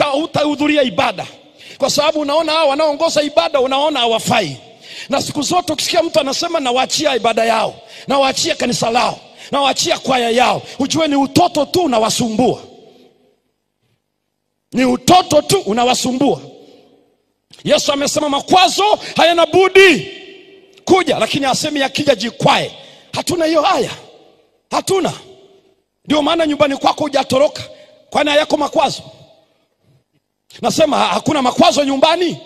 hutahudhuria ibada, kwa sababu unaona hao wanaoongoza ibada unaona hawafai. Na siku zote ukisikia mtu anasema na waachia ibada yao, na waachia kanisa lao, na waachia kwaya yao, ujue ni utoto tu unawasumbua. Ni utoto tu unawasumbua. Yesu amesema makwazo hayana budi kuja, lakini asemi yakija jikwae. Hatuna hiyo haya. Hatuna. Ndio maana nyumbani kwako hujatoroka. Kwani hayako makwazo? Nasema hakuna makwazo nyumbani.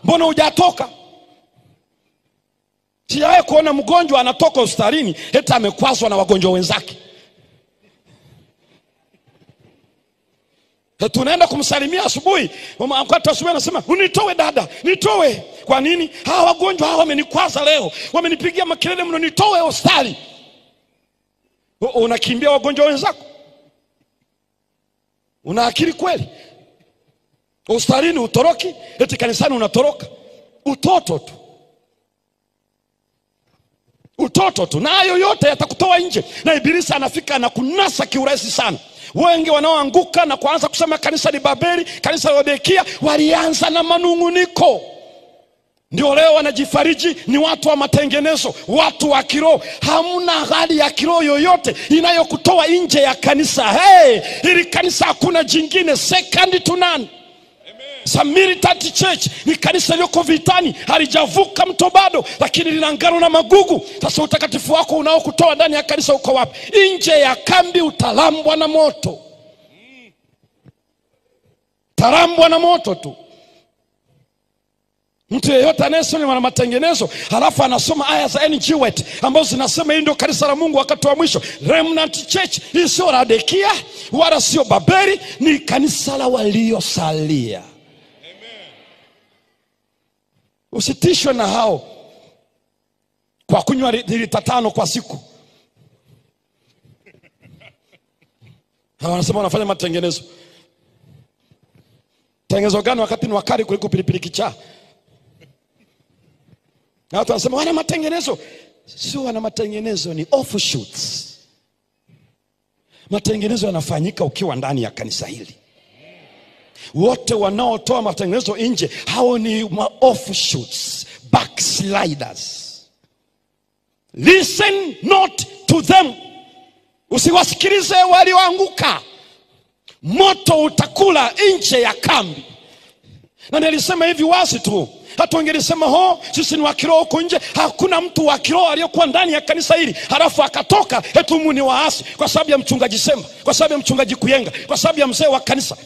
Mbona hujatoka? Sijawahi kuona mgonjwa anatoka hospitalini eti amekwazwa na wagonjwa wenzake. Tunaenda kumsalimia asubuhi, wakati asubuhi anasema unitoe dada, nitoe. Kwa nini? Hawa wagonjwa hawa wamenikwaza leo, wamenipigia makelele mno, nitoe hospitali. Unakimbia wagonjwa wenzako? Una akili kweli? Hospitalini utoroki, eti kanisani unatoroka. Utoto tu. Utoto tu. Na hayo yote yatakutoa nje. Na ibilisi anafika na kunasa kiurahisi sana. Wengi wanaoanguka na kuanza kusema kanisa ni Babeli, kanisa la Laodikia, walianza na manunguniko. Ndio leo wanajifariji ni watu wa matengenezo, watu wa kiroho. Hamna hali ya kiroho yoyote inayokutoa nje ya kanisa. Hili kanisa hakuna jingine, second to none. Samaritan Church ni kanisa liko vitani, halijavuka mto bado, lakini lina ngano na magugu. Sasa utakatifu wako unaokutoa ndani ya kanisa uko wapi? Nje ya kambi utalambwa na moto. Talambwa na moto tu. Mtu yeyote anayesoma na matengenezo halafu anasoma aya za N.G. White ambazo zinasema hii ndio kanisa la Mungu wakati wa mwisho, Remnant Church, hii sio Laodikia wala sio Babeli, ni kanisa la waliosalia. Usitishwe na hao kwa kunywa lita 5 kwa siku. Hawa wanasema wanafanya matengenezo. Tengenezo gani wakati ni wakali kuliko pilipili kichaa? Na watu wanasema wana matengenezo. Sio wana matengenezo, ni offshoots. Matengenezo yanafanyika ukiwa ndani ya kanisa hili. Wote wanaotoa matengenezo nje, hao ni offshoots, backsliders. Listen not to them. Usiwasikilize walioanguka. Moto utakula nje ya kambi. Na nilisema hivi wazi tu. Hata wangelisema sisi ni wa kiroho huko nje. Hakuna mtu wa kiroho aliyokuwa ndani ya kanisa hili halafu akatoka eti humu ni waasi kwa sababu ya mchungaji Semba, kwa sababu ya mchungaji Kuyenga, kwa sababu ya mzee wa kanisa.